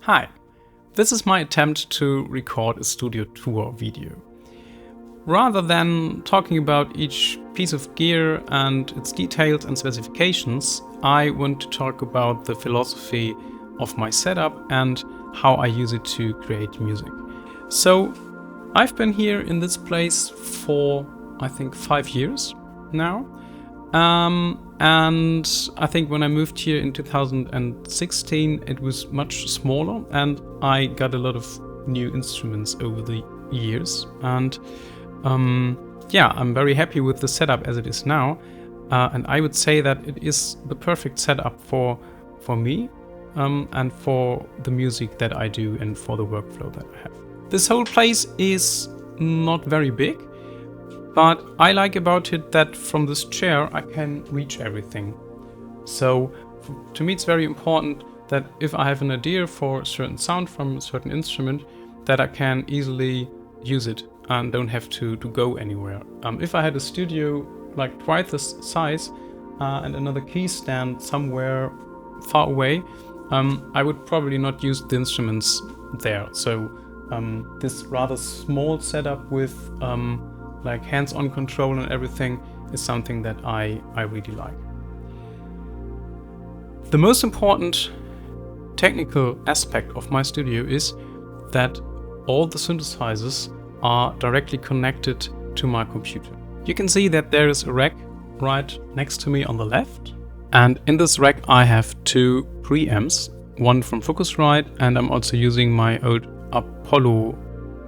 Hi, this is my attempt to record a studio tour video. Rather than talking about each piece of gear and its details and specifications, I want to talk about the philosophy of my setup and how I use it to create music. So I've been here in this place for I think 5 years now. And I think when I moved here in 2016, it was much smaller and I got a lot of new instruments over the years. And yeah, I'm very happy with the setup as it is now. And I would say that it is the perfect setup for me and for the music that I do and for the workflow that I have. This whole place is not very big. But I like about it that from this chair I can reach everything. So to me it's very important that if I have an idea for a certain sound from a certain instrument, that I can easily use it and don't have to go anywhere. If I had a studio like twice this size and another key stand somewhere far away, I would probably not use the instruments there. So this rather small setup with like hands-on control and everything is something that I really like. The most important technical aspect of my studio is that all the synthesizers are directly connected to my computer. You can see that there is a rack right next to me on the left, and in this rack I have 2 preamps, one from Focusrite, and I'm also using my old Apollo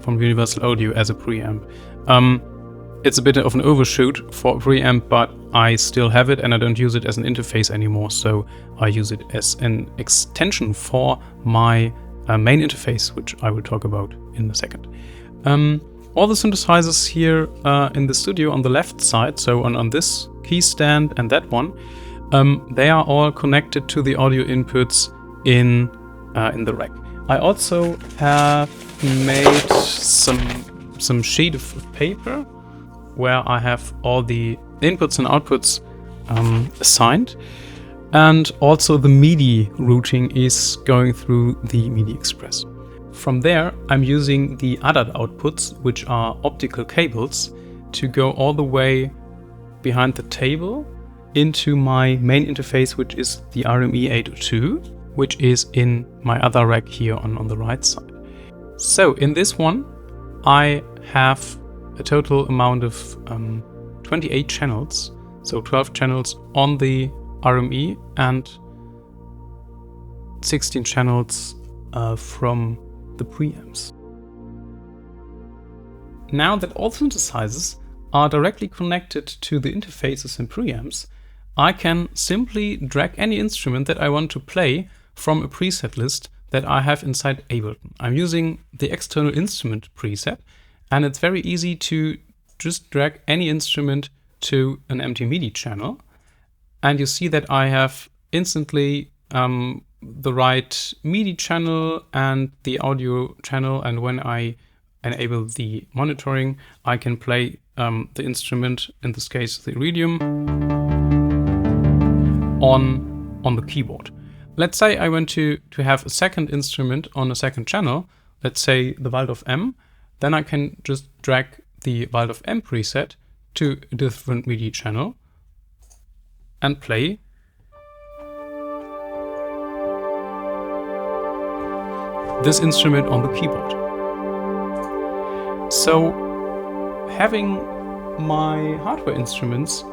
from Universal Audio as a preamp. It's a bit of an overshoot for a preamp, but I still have it and I don't use it as an interface anymore, so I use it as an extension for my main interface, which I will talk about in a second. All the synthesizers here in the studio on the left side, so on this key stand and that one, they are all connected to the audio inputs in the rack. I also have made some sheet of paper where I have all the inputs and outputs assigned, and also the Midi routing is going through the Midi Express. From there I'm using the ADAT outputs, which are optical cables, to go all the way behind the table into my main interface, which is the RME 802, which is in my other rack here on the right side. So in this one I have a total amount of 28 channels, so 12 channels on the RME and 16 channels from the preamps. Now that all synthesizers are directly connected to the interfaces and preamps, I can simply drag any instrument that I want to play from a preset list that I have inside Ableton. I'm using the external instrument preset, and it's very easy to just drag any instrument to an empty Midi channel. And you see that I have instantly the right Midi channel and the audio channel. And when I enable the monitoring, I can play the instrument, in this case the Iridium, on the keyboard. Let's say I want to have a second instrument on a second channel, let's say the Waldorf M. Then I can just drag the Waldorf M preset to a different Midi channel and play this instrument on the keyboard. So having my hardware instruments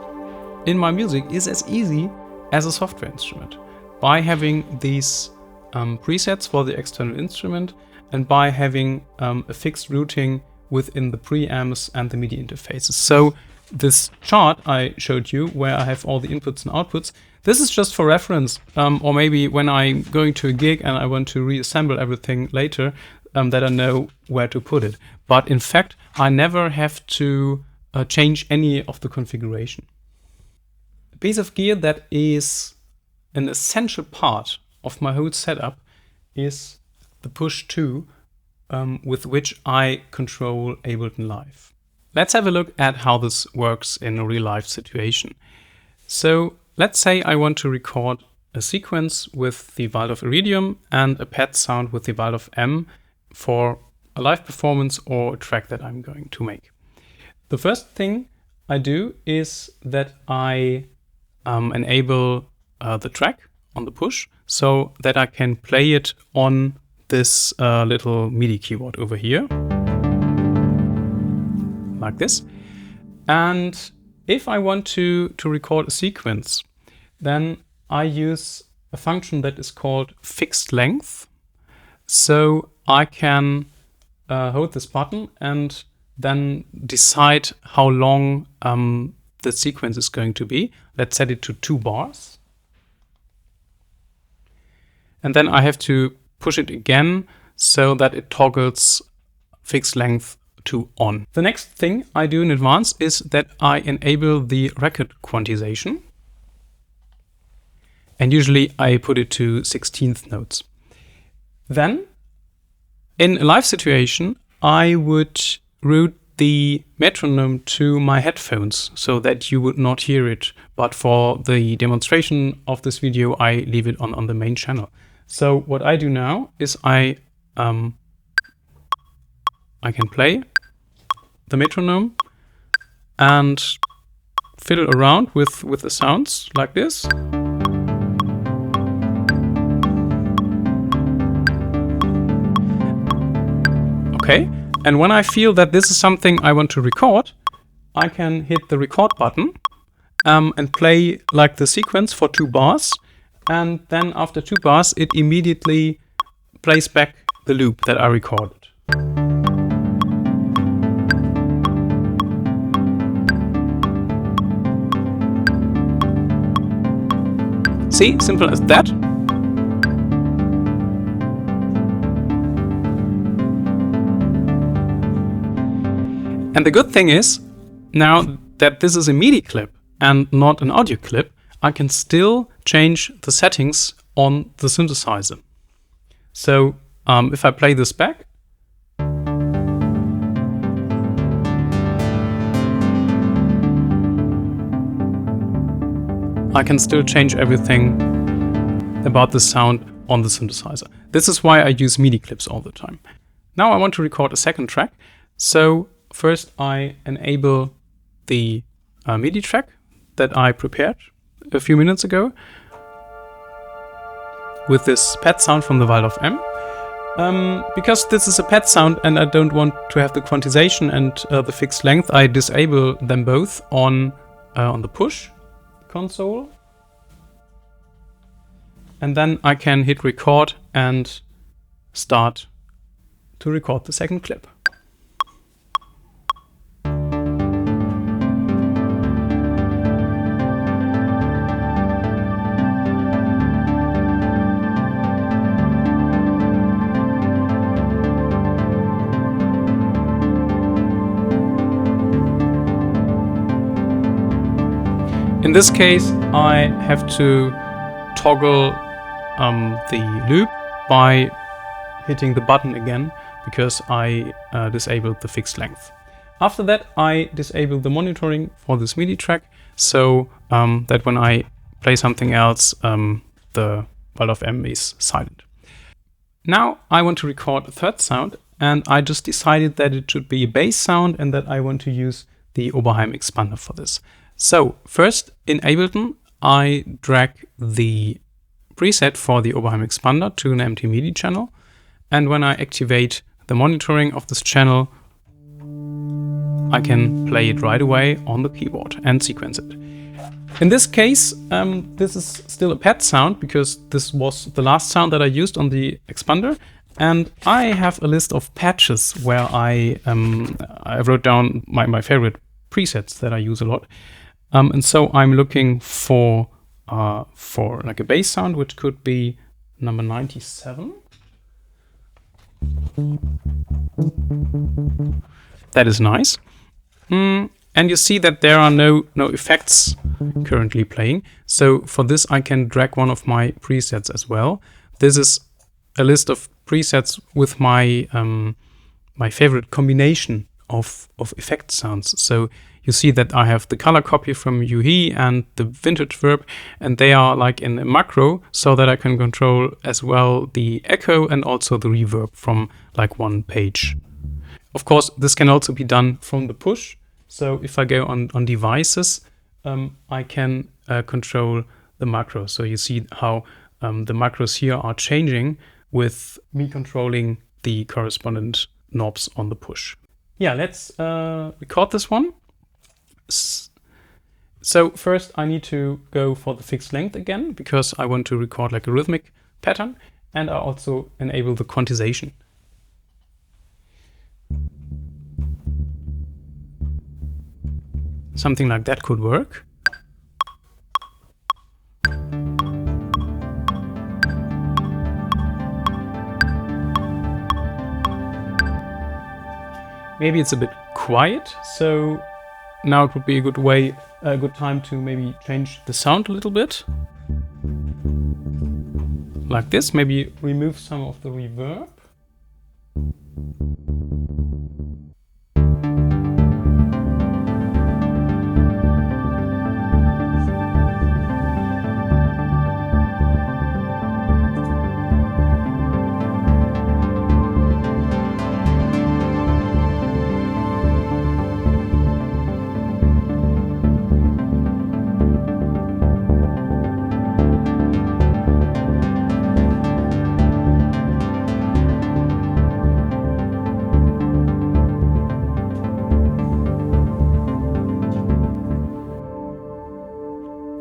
in my music is as easy as a software instrument. By having these presets for the external instrument and by having a fixed routing within the preamps and the Midi interfaces. So this chart I showed you, where I have all the inputs and outputs, this is just for reference, or maybe when I'm going to a gig and I want to reassemble everything later, that I know where to put it. But in fact, I never have to change any of the configuration. A piece of gear that is an essential part of my whole setup is the Push 2, with which I control Ableton Live. Let's have a look at how this works in a real life situation. So let's say I want to record a sequence with the Waldorf Iridium and a pad sound with the Waldorf M for a live performance or a track that I'm going to make. The first thing I do is that I enable the track on the push so that I can play it on this little MIDI keyboard over here, like this. And if I want to record a sequence, then I use a function that is called fixed length. So I can hold this button and then decide how long the sequence is going to be. Let's set it to 2 bars. And then I have to push it again so that it toggles fixed length to on. The next thing I do in advance is that I enable the record quantization. And usually I put it to 16th notes. Then, in a live situation, I would route the metronome to my headphones so that you would not hear it. But for the demonstration of this video, I leave it on the main channel. So what I do now is I can play the metronome and fiddle around with the sounds like this. Okay, and when I feel that this is something I want to record, I can hit the record button and play like the sequence for 2 bars. And then after 2 bars, it immediately plays back the loop that I recorded. See, simple as that. And the good thing is, now that this is a MIDI clip and not an audio clip, I can still change the settings on the synthesizer. So if I play this back, I can still change everything about the sound on the synthesizer. This is why I use MIDI clips all the time. Now I want to record a second track. So first I enable the MIDI track that I prepared a few minutes ago with this pad sound from the Waldorf M. Because this is a pad sound and I don't want to have the quantization and the fixed length, I disable them both on the push console. And then I can hit record and start to record the second clip. In this case, I have to toggle the loop by hitting the button again because I disabled the fixed length. After that, I disable the monitoring for this MIDI track so that when I play something else, the Waldorf M is silent. Now I want to record a third sound, and I just decided that it should be a bass sound and that I want to use the Oberheim Xpander for this. So first, in Ableton, I drag the preset for the Oberheim Xpander to an empty MIDI channel. And when I activate the monitoring of this channel, I can play it right away on the keyboard and sequence it. In this case, this is still a pad sound because this was the last sound that I used on the Xpander. And I have a list of patches where I wrote down my favorite presets that I use a lot. And so I'm looking for like a bass sound, which could be number 97. That is nice. And you see that there are no effects currently playing. So for this, I can drag one of my presets as well. This is a list of presets with my my favorite combination of effect sounds. So you see that I have the color copy from UHE and the vintage verb, and they are like in a macro, so that I can control as well the echo and also the reverb from like one page. Of course, this can also be done from the push. So if I go on devices, I can control the macro. So you see how the macros here are changing with me controlling the correspondent knobs on the push. Yeah, let's record this one. So first I need to go for the fixed length again, because I want to record like a rhythmic pattern, and I also enable the quantization. Something like that could work. Maybe it's a bit quiet, so now it would be a good time to maybe change the sound a little bit. Like this, maybe remove some of the reverb.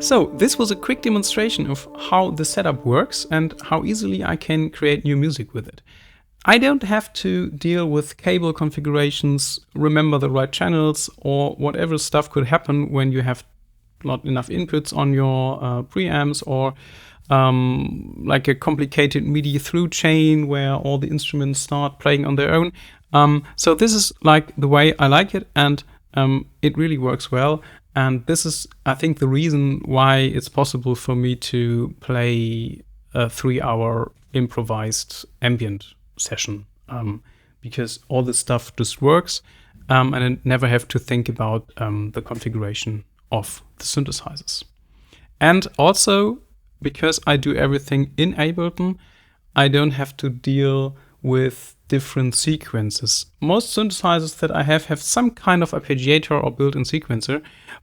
So this was a quick demonstration of how the setup works and how easily I can create new music with it. I don't have to deal with cable configurations, remember the right channels, or whatever stuff could happen when you have not enough inputs on your preamps, or like a complicated MIDI through chain where all the instruments start playing on their own. So this is like the way I like it, and it really works well. And this is, I think, the reason why it's possible for me to play a 3-hour improvised ambient session, because all this stuff just works, and I never have to think about the configuration of the synthesizers. And also, because I do everything in Ableton, I don't have to deal with different sequences. Most synthesizers that I have some kind of arpeggiator or built-in sequencer,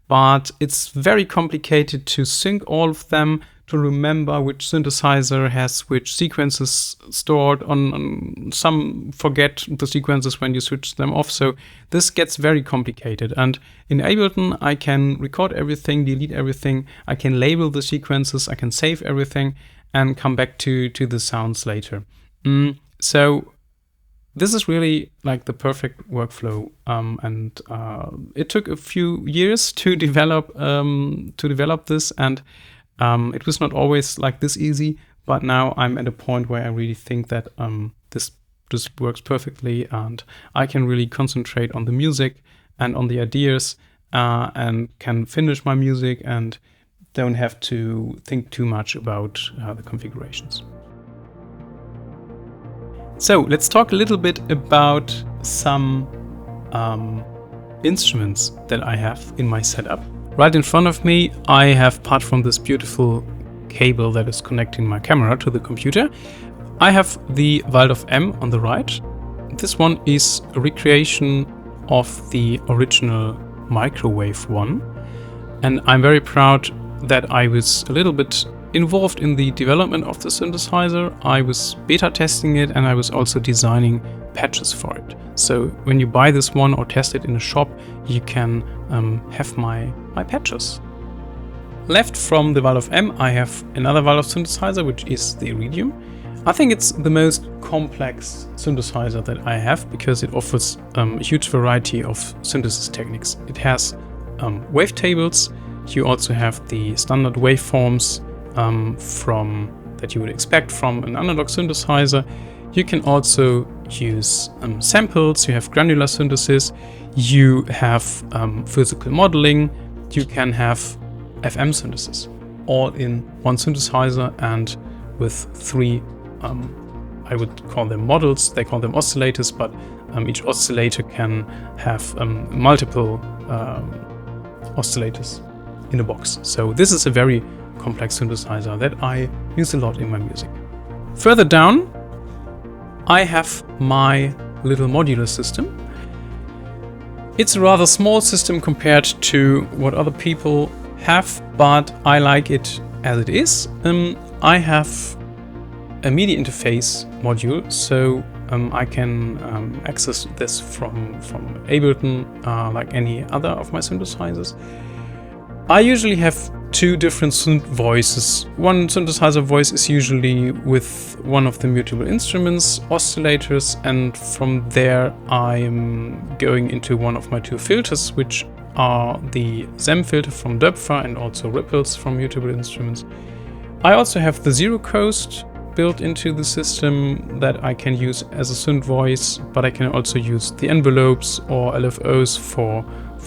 but it's very complicated to sync all of them, to remember which synthesizer has which sequences stored on some forget the sequences when you switch them off. So this gets very complicated. And in Ableton, I can record everything, delete everything. I can label the sequences. I can save everything and come back to the sounds later. So this is really like the perfect workflow, and it took a few years to develop this, and it was not always like this easy. But now I'm at a point where I really think that this just works perfectly, and I can really concentrate on the music and on the ideas, and can finish my music and don't have to think too much about the configurations. So let's talk a little bit about some instruments that I have in my setup. Right in front of me, I have, apart from this beautiful cable that is connecting my camera to the computer, I have the Waldorf M on the right. This one is a recreation of the original Microwave one. And I'm very proud that I was a little bit involved in the development of the synthesizer. I was beta testing it, and I was also designing patches for it. So when you buy this one or test it in a shop, you can have my patches. Left from the Waldorf M, I have another Waldorf synthesizer, which is the Iridium. I think it's the most complex synthesizer that I have, because it offers a huge variety of synthesis techniques. It has wavetables. You also have the standard waveforms from that you would expect from an analog synthesizer. You can also use samples. You have granular synthesis. You have physical modeling. You can have FM synthesis, all in one synthesizer, and with 3 I would call them models. They call them oscillators, but each oscillator can have multiple oscillators in a box. So this is a very complex synthesizer that I use a lot in my music. Further down, I have my little modular system. It's a rather small system compared to what other people have, but I like it as it is. I have a MIDI interface module, so I can access this from Ableton like any other of my synthesizers. I usually have two different synth voices. One synthesizer voice is usually with one of the mutable instruments, oscillators, and from there I am going into one of my two filters, which are the ZEM filter from Döpfer and also ripples from mutable instruments. I also have the zero coast built into the system that I can use as a synth voice, but I can also use the envelopes or LFOs for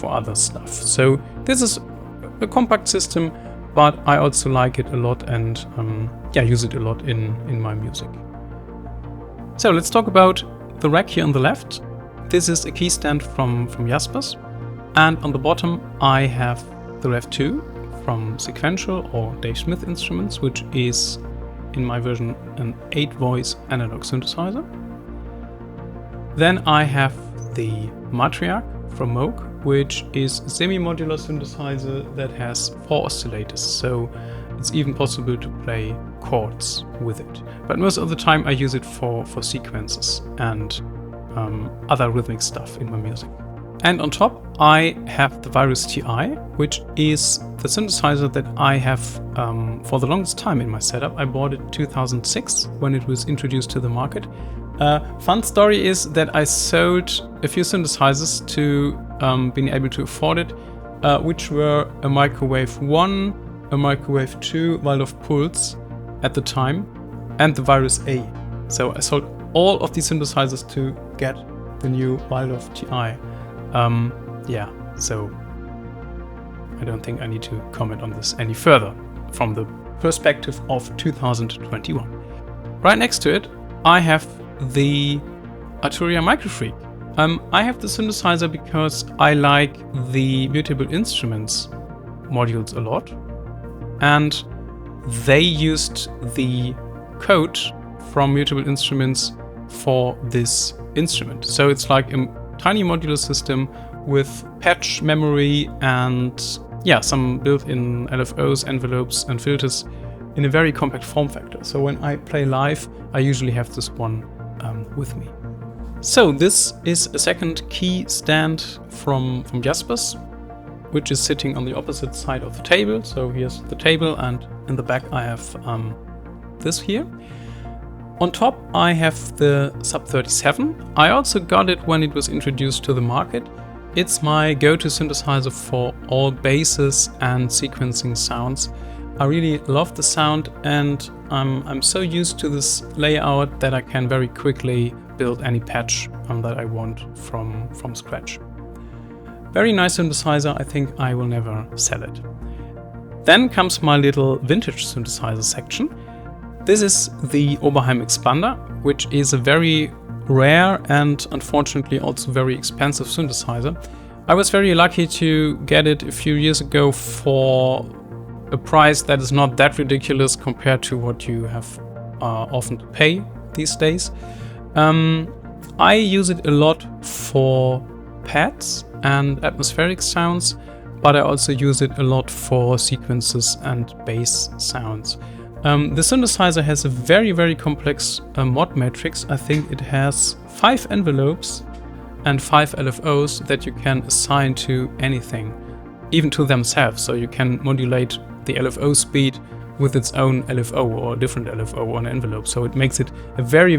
other stuff. So this is a compact system, but I also like it a lot and use it a lot in my music. So let's talk about the rack here on the left. This is a key stand from Jaspers, and on the bottom I have the Rev 2 from Sequential or Dave Smith Instruments, which is in my version an 8-voice analog synthesizer. Then I have the Matriarch from Moog, which is a semi-modular synthesizer that has 4 oscillators, so it's even possible to play chords with it. But most of the time I use it for sequences and other rhythmic stuff in my music. And on top I have the Virus TI, which is the synthesizer that I have for the longest time in my setup. I bought it in 2006 when it was introduced to the market. Fun story is that I sold a few synthesizers to being able to afford it, which were a Microwave 1, a Microwave 2, Waldorf Pulse at the time, and the Virus A. So I sold all of these synthesizers to get the new Waldorf TI. So I don't think I need to comment on this any further from the perspective of 2021. Right next to it, I have the Arturia Microfreak. I have the synthesizer because I like the mutable instruments modules a lot, and they used the code from mutable instruments for this instrument. So it's like a tiny modular system with patch memory and some built-in LFOs, envelopes and filters in a very compact form factor. So when I play live, I usually have this one with me. So this is a second key stand from Jaspers, which is sitting on the opposite side of the table. So here's the table, and in the back I have this here. On top I have the Sub37. I also got it when it was introduced to the market. It's my go-to synthesizer for all basses and sequencing sounds. I really love the sound, and I'm so used to this layout that I can very quickly build any patch that I want from scratch. Very nice synthesizer. I think I will never sell it. Then comes my little vintage synthesizer section. This is the Oberheim Xpander, which is a very rare and unfortunately also very expensive synthesizer. I was very lucky to get it a few years ago for a price that is not that ridiculous compared to what you have often to pay these days. I use it a lot for pads and atmospheric sounds, but I also use it a lot for sequences and bass sounds. The synthesizer has a very complex mod matrix. I think it has 5 envelopes and 5 LFOs that you can assign to anything, even to themselves. So you can modulate the LFO speed with its own LFO or a different LFO on an envelope. So it makes it a very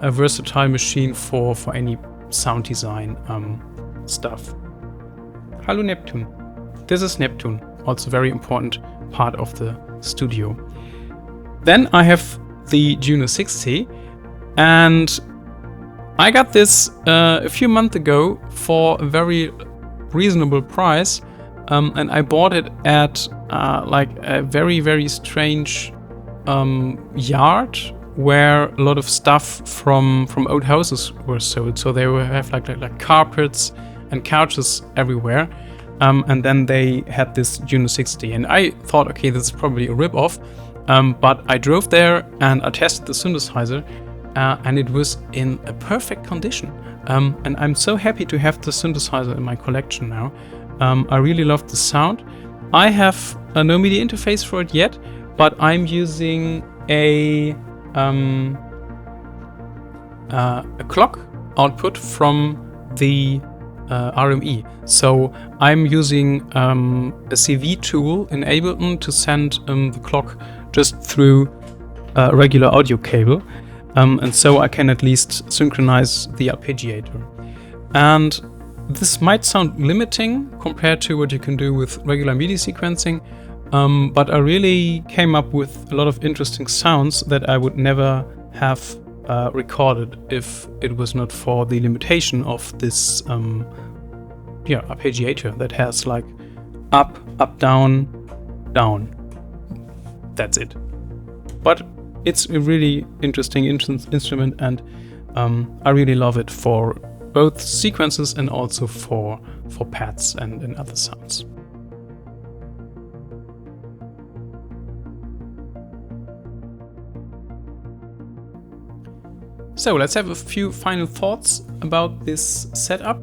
versatile machine for any sound design stuff. Hello Neptune. This is Neptune, also very important part of the studio. Then I have the Juno 60, and I got this a few months ago for a very reasonable price, and I bought it at like a very strange yard where a lot of stuff from old houses were sold. So they would have like carpets and couches everywhere. and then they had this Juno 60, and I thought, okay, this is probably a rip-off, but I drove there and I tested the synthesizer, and it was in a perfect condition. And I'm so happy to have the synthesizer in my collection now. I really love the sound. I have no MIDI interface for it yet, but I'm using a clock output from the RME. So I'm using a CV tool in Ableton to send the clock just through a regular audio cable. And so I can at least synchronize the arpeggiator. And this might sound limiting compared to what you can do with regular MIDI sequencing, but I really came up with a lot of interesting sounds that I would never have recorded if it was not for the limitation of this arpeggiator that has like up, up, down, down. That's it. But it's a really interesting instrument, and I really love it for both sequences and also for pads and other sounds. So let's have a few final thoughts about this setup.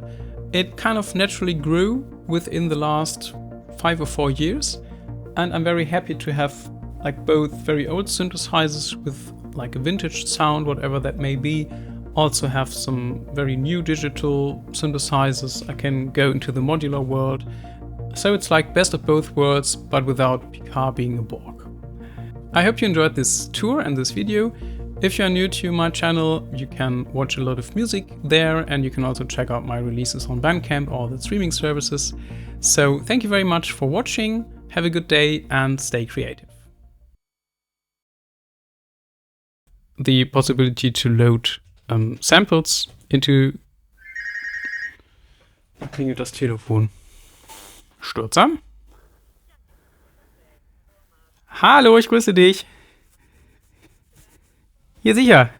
It kind of naturally grew within the last 5 or 4 years, and I'm very happy to have like both very old synthesizers with like a vintage sound, whatever that may be. Also have some very new digital synthesizers. I can go into the modular world. So it's like best of both worlds, but without Picard being a Borg. I hope you enjoyed this tour and this video. If you are new to my channel, you can watch a lot of music there, and you can also check out my releases on Bandcamp or the streaming services. So thank you very much for watching. Have a good day and stay creative. The possibility to load Samples into... Da klingelt das Telefon. Stürzer? Hallo, ich grüße dich. Hier sicher.